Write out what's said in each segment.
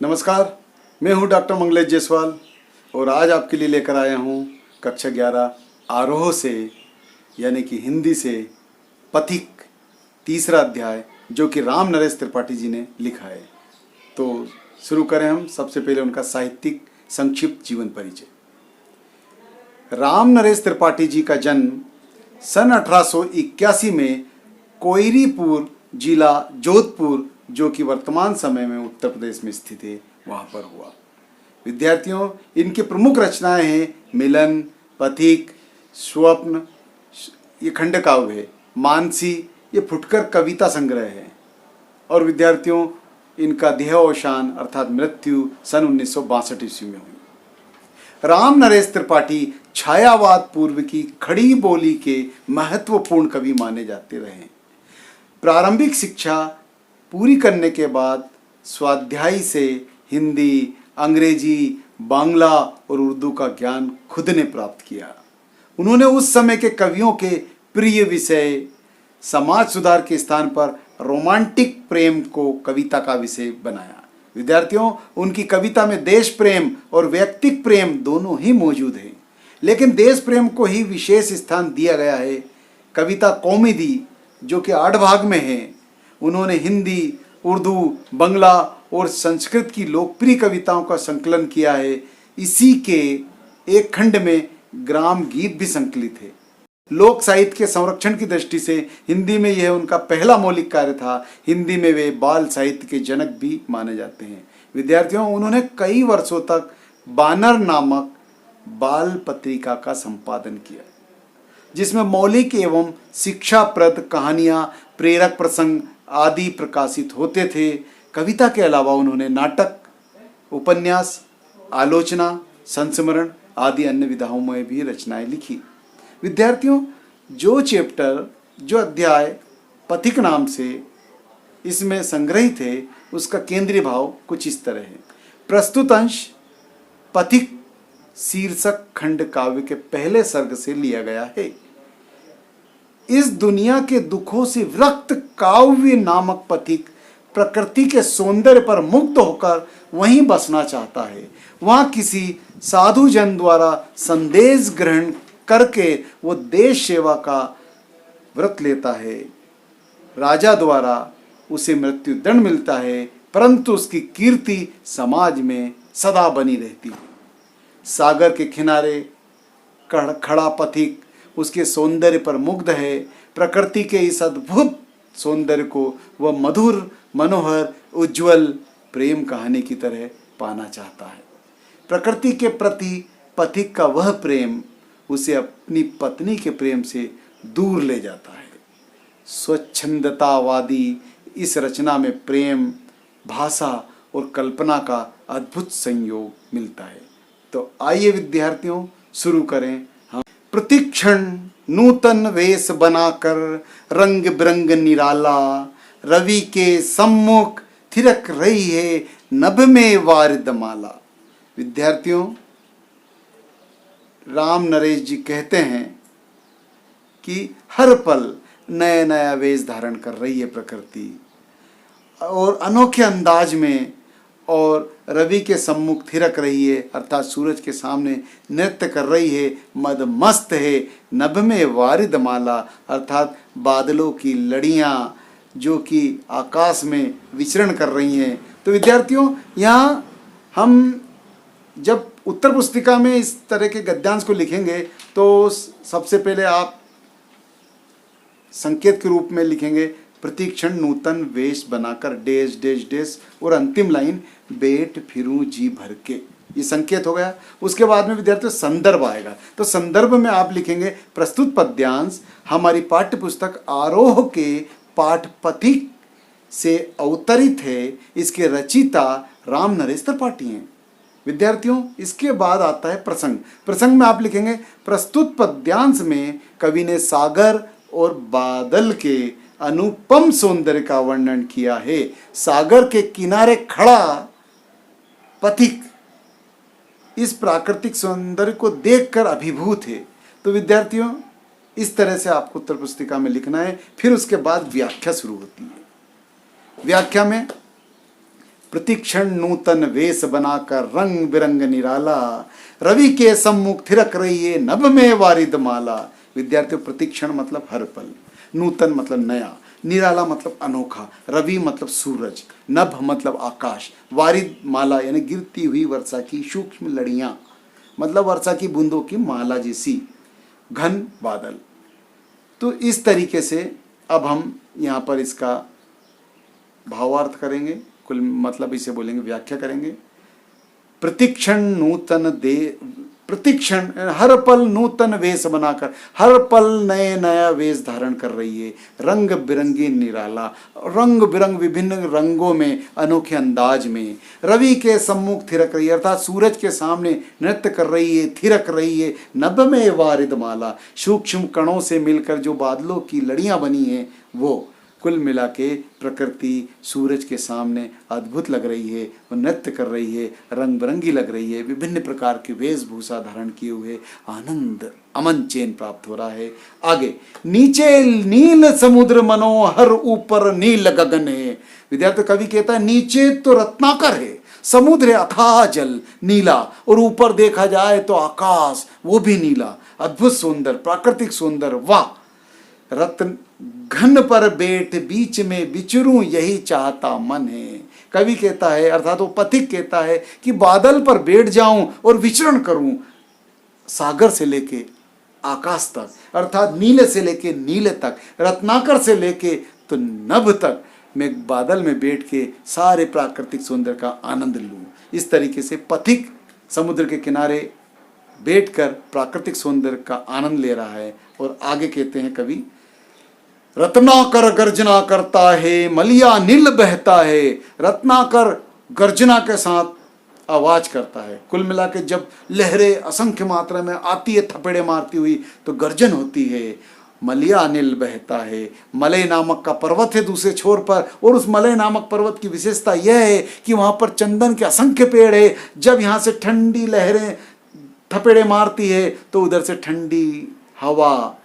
नमस्कार, मैं हूं डॉक्टर मंगलेश जायसवाल और आज आपके लिए लेकर आया हूं कक्षा 11 आरोह से यानी कि हिंदी से पथिक तीसरा अध्याय जो कि राम नरेश त्रिपाठी जी ने लिखा है। तो शुरू करें हम सबसे पहले उनका साहित्यिक संक्षिप्त जीवन परिचय। राम नरेश त्रिपाठी जी का जन्म सन 1881 में कोयरीपुर जिला जोधपुर जो कि वर्तमान समय में उत्तर प्रदेश में स्थित है वहाँ पर हुआ। विद्यार्थियों, इनकी प्रमुख रचनाएं हैं मिलन, पथिक, स्वप्न, ये खंड काव्य है, मानसी, ये फुटकर कविता संग्रह है। और विद्यार्थियों, इनका देहावसान अर्थात मृत्यु सन 1962 ईस्वी में हुई। राम नरेश त्रिपाठी छायावाद पूर्व की खड़ी बोली के महत्वपूर्ण कवि माने जाते रहे। प्रारंभिक शिक्षा पूरी करने के बाद स्वाध्यायी से हिंदी, अंग्रेजी, बांग्ला और उर्दू का ज्ञान खुद ने प्राप्त किया। उन्होंने उस समय के कवियों के प्रिय विषय समाज सुधार के स्थान पर रोमांटिक प्रेम को कविता का विषय बनाया। विद्यार्थियों, उनकी कविता में देश प्रेम और व्यक्तिक प्रेम दोनों ही मौजूद हैं, लेकिन देश प्रेम को ही विशेष स्थान दिया गया है। कविता कौमुदी जो कि 8 भाग में है, उन्होंने हिंदी, उर्दू, बांग्ला और संस्कृत की लोकप्रिय कविताओं का संकलन किया है। इसी के एक खंड में ग्राम गीत भी संकलित है। लोक साहित्य के संरक्षण की दृष्टि से हिंदी में यह उनका पहला मौलिक कार्य था। हिंदी में वे बाल साहित्य के जनक भी माने जाते हैं। विद्यार्थियों, उन्होंने कई वर्षों तक बानर नामक बाल पत्रिका का संपादन किया, जिसमें मौलिक एवं शिक्षाप्रद कहानियां, प्रेरक प्रसंग आदि प्रकाशित होते थे। कविता के अलावा उन्होंने नाटक, उपन्यास, आलोचना, संस्मरण आदि अन्य विधाओं में भी रचनाएं लिखी। विद्यार्थियों, जो अध्याय पथिक नाम से इसमें संग्रहित है, उसका केंद्रीय भाव कुछ इस तरह है। प्रस्तुत अंश पथिक शीर्षक खंड काव्य के पहले सर्ग से लिया गया है। इस दुनिया के दुखों से विरक्त काव्य नामक पथिक प्रकृति के सौंदर्य पर मुग्ध होकर वहीं बसना चाहता है। वहां किसी साधु जन द्वारा संदेश ग्रहण करके वो देश सेवा का व्रत लेता है। राजा द्वारा उसे मृत्यु दंड मिलता है, परंतु उसकी कीर्ति समाज में सदा बनी रहती है। सागर के किनारे खड़ा पथिक उसके सौंदर्य पर मुग्ध है। प्रकृति के इस अद्भुत सौंदर्य को वह मधुर, मनोहर, उज्जवल प्रेम कहानी की तरह पाना चाहता है। प्रकृति के प्रति पथिक का वह प्रेम उसे अपनी पत्नी के प्रेम से दूर ले जाता है। स्वच्छंदतावादी इस रचना में प्रेम, भाषा और कल्पना का अद्भुत संयोग मिलता है। तो आइए विद्यार्थियों, शुरू करें हम। प्रतिक्षण नूतन वेश बनाकर रंग बिरंग निराला, रवि के सम्मुख थिरक रही है नभ में वारिदमाला। विद्यार्थियों, राम नरेश जी कहते हैं कि हर पल नया नया वेश धारण कर रही है प्रकृति और अनोखे अंदाज में, और रवि के सम्मुख थिरक रही है अर्थात सूरज के सामने नृत्य कर रही है, मदमस्त है। नभ में वारिदमाला अर्थात बादलों की लड़ियाँ जो कि आकाश में विचरण कर रही हैं। तो विद्यार्थियों, यहाँ हम जब उत्तर पुस्तिका में इस तरह के गद्यांश को लिखेंगे तो सबसे पहले आप संकेत के रूप में लिखेंगे प्रतिक्षण नूतन वेश बनाकर डैश डैश डैश और अंतिम लाइन बेट फिरूं जी भर के, ये संकेत हो गया। उसके बाद में विद्यार्थियों संदर्भ आएगा। तो संदर्भ में आप लिखेंगे प्रस्तुत पद्यांश हमारी पाठ्य पुस्तक आरोह के पाठ पथिक से अवतरित है। इसके रचयिता राम नरेश त्रिपाठी हैं। विद्यार्थियों, इसके बाद आता है प्रसंग। प्रसंग में आप लिखेंगे प्रस्तुत पद्यांश में कवि ने सागर और बादल के अनुपम सौंदर्य का वर्णन किया है। सागर के किनारे खड़ा पथिक इस प्राकृतिक सौंदर्य को देखकर अभिभूत है। तो विद्यार्थियों, इस तरह से आपको उत्तर पुस्तिका में लिखना है। फिर उसके बाद व्याख्या शुरू होती है। व्याख्या में प्रतिक्षण नूतन वेश बनाकर रंग बिरंग निराला, रवि के सम्मुख थिरक रही है नभ में वारिद माला। विद्यार्थियों, प्रतिक्षण मतलब हर पल, नूतन मतलब नया, निराला मतलब अनोखा, रवि मतलब सूरज, नभ मतलब आकाश, वारिद माला यानी गिरती हुई वर्षा की सूक्ष्म लड़ियां, मतलब वर्षा की बूंदों की माला जैसी, घन बादल। तो इस तरीके से अब हम यहाँ पर इसका भावार्थ करेंगे, कुल मतलब इसे बोलेंगे, व्याख्या करेंगे। प्रतिक्षण नूतन दे, प्रतिक्षण हर पल नूतन वेश बनाकर, हर पल नए नया वेश धारण कर रही है, रंग बिरंगी निराला, रंग बिरंग विभिन्न रंगों में, अनोखे अंदाज में, रवि के सम्मुख थिरक रही है अर्थात सूरज के सामने नृत्य कर रही है, थिरक रही है, नभ में वारिद माला, सूक्ष्म कणों से मिलकर जो बादलों की लड़ियां बनी हैं वो, कुल मिला के प्रकृति सूरज के सामने अद्भुत लग रही है, वो नृत्य कर रही है, रंग बिरंगी लग रही है, विभिन्न प्रकार की वेशभूषा धारण किए हुए आनंद अमन चैन प्राप्त हो रहा है। आगे, नीचे नील समुद्र मनोहर, ऊपर नील गगन है। विद्यार्थी, कवि कहता है नीचे तो रत्नाकर है, समुद्र है अथाह जल नीला, और ऊपर देखा जाए तो आकाश वो भी नीला, अद्भुत सुंदर, प्राकृतिक सुंदर, वाह। रत्न घन पर बैठ बीच में विचरूं यही चाहता मन है। कवि कहता है अर्थात वो पथिक कहता है कि बादल पर बैठ जाऊं और विचरण करूं, सागर से लेके आकाश तक, अर्थात नीले से लेके नीले तक, रत्नाकर से लेके तो नभ तक, मैं बादल में बैठ के सारे प्राकृतिक सौंदर्य का आनंद लूं। इस तरीके से पथिक समुद्र के किनारे बैठकर प्राकृतिक सौंदर्य का आनंद ले रहा है। और आगे कहते हैं कवि, रत्नाकर गर्जना करता है, मलिया नील बहता है। रत्नाकर गर्जना के साथ आवाज करता है। कुल मिला के जब लहरें असंख्य मात्रा में आती है थपेड़े मारती हुई तो गर्जन होती है। मलिया नील बहता है, मलय नामक का पर्वत है दूसरे छोर पर, और उस मलय नामक पर्वत की विशेषता यह है कि वहां पर चंदन के असंख्य पेड़ है। जब यहाँ से ठंडी लहरें थपेड़े मारती है तो उधर से ठंडी हवा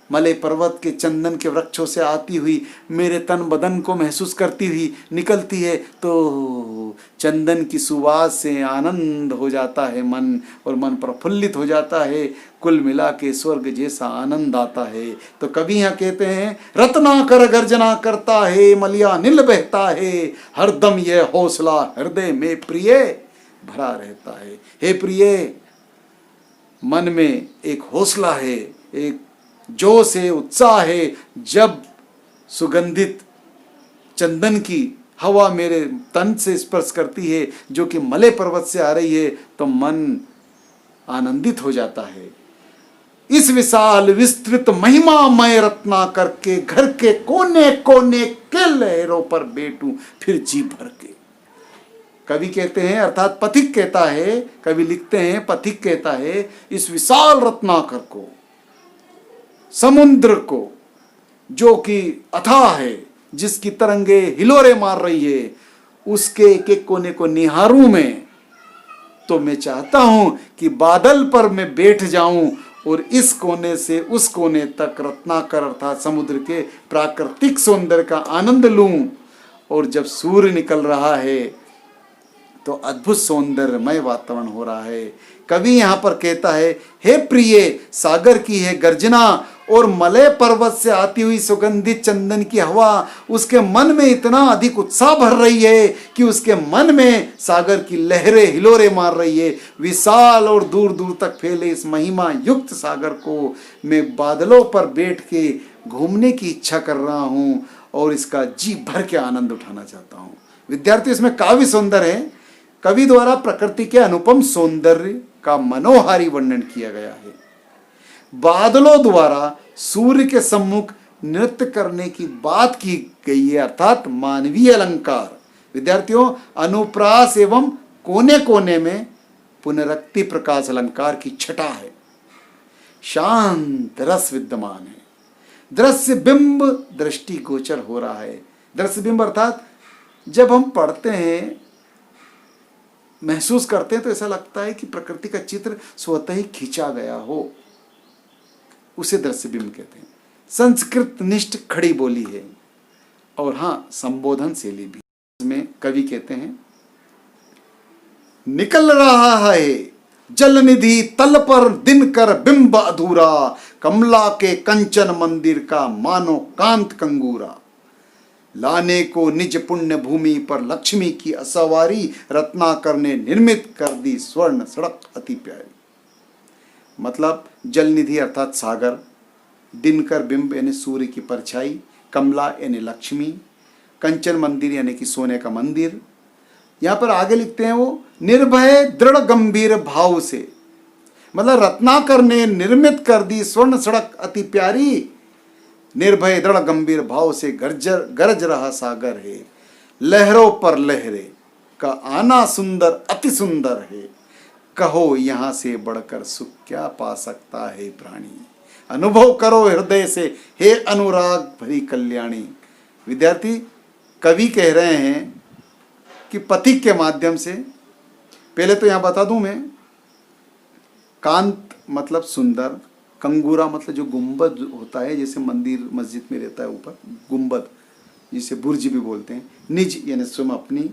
मलय पर्वत के चंदन के वृक्षों से आती हुई मेरे तन बदन को महसूस करती हुई निकलती है, तो चंदन की सुवास से आनंद हो जाता है मन, और मन प्रफुल्लित हो जाता है। कुल मिला के स्वर्ग जैसा आनंद आता है। तो कवि यहाँ कहते हैं, रत्नाकर गर्जना करता है, मलिया नील बहता है, हरदम यह हौसला हृदय में प्रिय भरा रहता है। हे प्रिय, मन में एक हौसला है, एक जोश है, उत्साह है। जब सुगंधित चंदन की हवा मेरे तन से स्पर्श करती है जो कि मलय पर्वत से आ रही है, तो मन आनंदित हो जाता है। इस विशाल विस्तृत महिमामय रत्नाकर के घर के कोने कोने के लहरों पर बैठूं फिर जी भर के। कवि कहते हैं अर्थात पथिक कहता है, कवि लिखते हैं, पथिक कहता है, इस विशाल रत्नाकर को, समुद्र को जो कि अथाह है, जिसकी तरंगे हिलोरे मार रही है, उसके एक एक कोने को निहारूं मैं, तो मैं चाहता हूं कि बादल पर मैं बैठ जाऊं और इस कोने से उस कोने तक रत्नाकर अर्थात समुद्र के प्राकृतिक सौंदर्य का आनंद लूं। और जब सूर्य निकल रहा है तो अद्भुत सौंदर्यमय वातावरण हो रहा है। कवि यहाँ पर कहता है, हे प्रिय, सागर की है गर्जना और मलय पर्वत से आती हुई सुगंधित चंदन की हवा उसके मन में इतना अधिक उत्साह भर रही है कि उसके मन में सागर की लहरें हिलोरे मार रही है। विशाल और दूर दूर तक फैले इस महिमा युक्त सागर को मैं बादलों पर बैठ के घूमने की इच्छा कर रहा हूँ और इसका जी भर के आनंद उठाना चाहता हूँ। विद्यार्थी, इसमें काव्य सौंदर्य है। कवि द्वारा प्रकृति के अनुपम सौंदर्य का मनोहारी वर्णन किया गया है। बादलों द्वारा सूर्य के सम्मुख नृत्य करने की बात की गई है, अर्थात मानवीय अलंकार। विद्यार्थियों, अनुप्रास एवं कोने कोने में पुनरक्ति प्रकाश अलंकार की छटा है। शांत रस विद्यमान है। दृश्य बिंब दृष्टि गोचर हो रहा है। दृश्य बिंब अर्थात जब हम पढ़ते हैं, महसूस करते हैं, तो ऐसा लगता है कि प्रकृति का चित्र स्वतः ही खींचा गया हो, उसे दृश्य बिंब कहते हैं। संस्कृत निष्ठ खड़ी बोली है और हाँ, संबोधन शैली भी। इसमें कवि कहते हैं, निकल रहा है जल निधि तल पर दिन कर बिंब अधूरा, कमला के कंचन मंदिर का मानो कांत कंगूरा। लाने को निज पुण्य भूमि पर लक्ष्मी की असवारी, रत्नाकर ने निर्मित कर दी स्वर्ण सड़क अति प्यारी। मतलब जल निधि अर्थात सागर, दिनकर बिंब यानी सूर्य की परछाई, कमला यानी लक्ष्मी, कंचन मंदिर यानी कि सोने का मंदिर। यहां पर आगे लिखते हैं वो निर्भय दृढ़ गंभीर भाव से, मतलब रत्नाकर ने निर्मित कर दी स्वर्ण सड़क अति प्यारी। निर्भय दृढ़ गंभीर भाव से गरज रहा सागर है, लहरों पर लहरे का आना सुंदर अति सुंदर है। कहो यहां से बढ़कर सुख क्या पा सकता है प्राणी, अनुभव करो हृदय से हे अनुराग भरी कल्याणी। विद्यार्थी, कवि कह रहे हैं कि पथिक के माध्यम से, पहले तो यहां बता दूं मैं, कांत मतलब सुंदर, कंगूरा मतलब जो गुंबद होता है, जैसे मंदिर मस्जिद में रहता है ऊपर गुंबद, जिसे बुर्ज भी बोलते हैं, निज यानी स्वयं अपनी,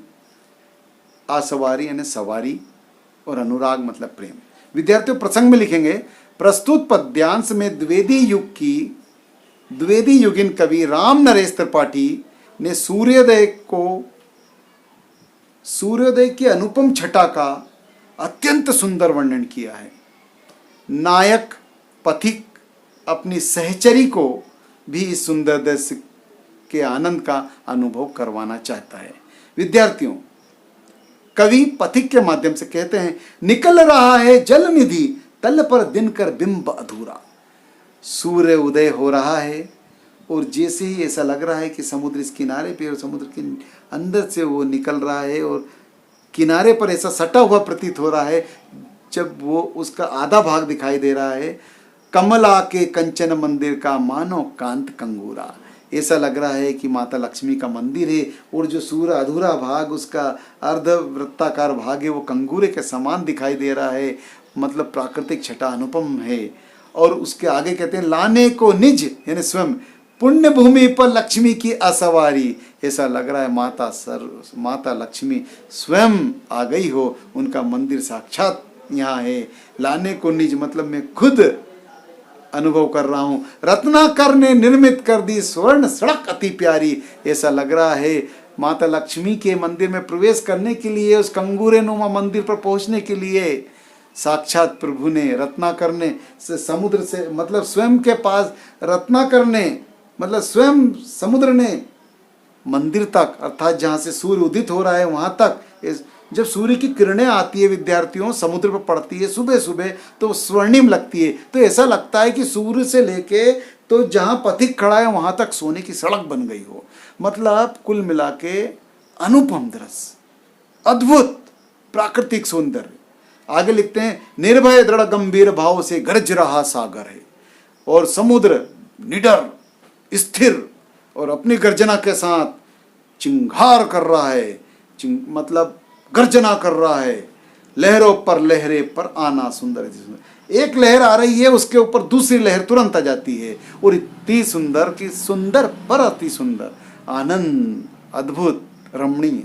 आसवारी यानी सवारी, और अनुराग मतलब प्रेम। विद्यार्थियों, प्रसंग में लिखेंगे प्रस्तुत पद्यांश में द्विवेदी युगीन कवि राम नरेश त्रिपाठी ने सूर्योदय की अनुपम छटा का अत्यंत सुंदर वर्णन किया है। नायक पथिक अपनी सहचरी को भी इस सुंदर दृश्य के आनंद का अनुभव करवाना चाहता है। विद्यार्थियों, कवि पथिक के माध्यम से कहते हैं निकल रहा है जल निधि तल पर दिन कर बिंब अधूरा। सूर्य उदय हो रहा है और जैसे ही ऐसा लग रहा है कि समुद्र इस किनारे पे और समुद्र के अंदर से वो निकल रहा है और किनारे पर ऐसा सटा हुआ प्रतीत हो रहा है, जब वो उसका आधा भाग दिखाई दे रहा है। कमला के कंचन मंदिर का मानो कांत कंगूरा, ऐसा लग रहा है कि माता लक्ष्मी का मंदिर है और जो सूर्य अधूरा भाग, उसका अर्ध वृत्ताकार भाग है, वो कंगूरे के समान दिखाई दे रहा है। मतलब प्राकृतिक छटा अनुपम है। और उसके आगे कहते हैं लाने को निज यानी स्वयं पुण्य भूमि पर लक्ष्मी की असवारी, ऐसा लग रहा है माता लक्ष्मी स्वयं आ गई हो, उनका मंदिर साक्षात यहाँ है। लाने को निज मतलब मैं खुद अनुभव कर रहा हूँ। रत्नाकर ने निर्मित कर दी स्वर्ण सड़क अति प्यारी, ऐसा लग रहा है माता लक्ष्मी के मंदिर में प्रवेश करने के लिए, उस कंगूरे नुमा मंदिर पर पहुंचने के लिए साक्षात प्रभु ने, रत्नाकर ने समुद्र से मतलब स्वयं के पास, रत्नाकर ने मतलब स्वयं समुद्र ने मंदिर तक, अर्थात जहाँ से सूर्य उदित हो रहा है वहाँ तक, जब सूर्य की किरणें आती है विद्यार्थियों, समुद्र पर पड़ती है सुबह सुबह, तो स्वर्णिम लगती है। तो ऐसा लगता है कि सूर्य से लेके तो जहाँ पथिक खड़ा है वहाँ तक सोने की सड़क बन गई हो। मतलब कुल मिला के अनुपम दृश्य, अद्भुत प्राकृतिक सौंदर्य। आगे लिखते हैं निर्भय दृढ़ गंभीर भाव से गरज रहा सागर है, और समुद्र निडर स्थिर और अपनी गर्जना के साथ चिंगार कर रहा है, मतलब गर्जना कर रहा है। लहरों पर लहरे पर आना सुंदर, एक लहर आ रही है उसके ऊपर दूसरी लहर तुरंत आ जाती है, और इतनी सुंदर कि सुंदर पर अति सुंदर, आनंद, अद्भुत, रमणीय।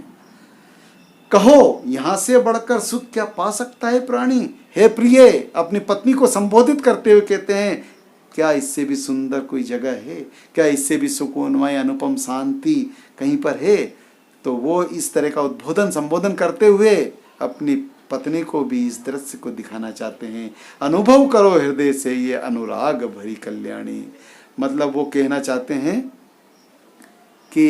कहो यहां से बढ़कर सुख क्या पा सकता है प्राणी। हे प्रिय, अपनी पत्नी को संबोधित करते हुए कहते हैं क्या इससे भी सुंदर कोई जगह है, क्या इससे भी सुकूनमय अनुपम शांति कहीं पर है। तो वो इस तरह का उद्बोधन संबोधन करते हुए अपनी पत्नी को भी इस दृश्य को दिखाना चाहते हैं। अनुभव करो हृदय से ये अनुराग भरी कल्याणी, मतलब वो कहना चाहते हैं कि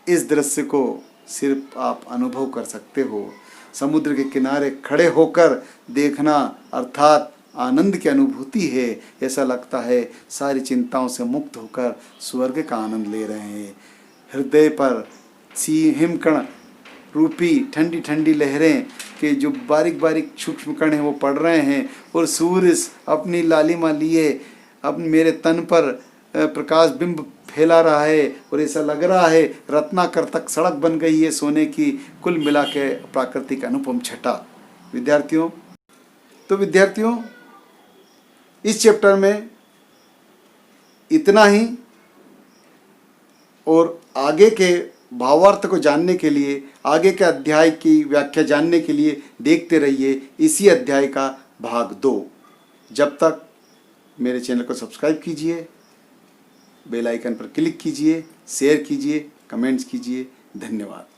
इस दृश्य को सिर्फ आप अनुभव कर सकते हो। समुद्र के किनारे खड़े होकर देखना अर्थात आनंद की अनुभूति है। ऐसा लगता है सारी चिंताओं से मुक्त होकर स्वर्ग का आनंद ले रहे हैं। हृदय पर हिमकण रूपी ठंडी ठंडी लहरें के जो बारीक बारीक सूक्ष्म कण हैं वो पड़ रहे हैं, और सूर्य अपनी लालिमा लिए अब मेरे तन पर प्रकाश बिंब फैला रहा है, और ऐसा लग रहा है रत्नाकर तक सड़क बन गई है सोने की। कुल मिला के प्राकृतिक अनुपम छटा। विद्यार्थियों, तो विद्यार्थियों इस चैप्टर में इतना ही, और आगे के भावार्थ को जानने के लिए, आगे के अध्याय की व्याख्या जानने के लिए देखते रहिए इसी अध्याय का भाग 2। जब तक मेरे चैनल को सब्सक्राइब कीजिए, बेल आइकन पर क्लिक कीजिए, शेयर कीजिए, कमेंट्स कीजिए। धन्यवाद।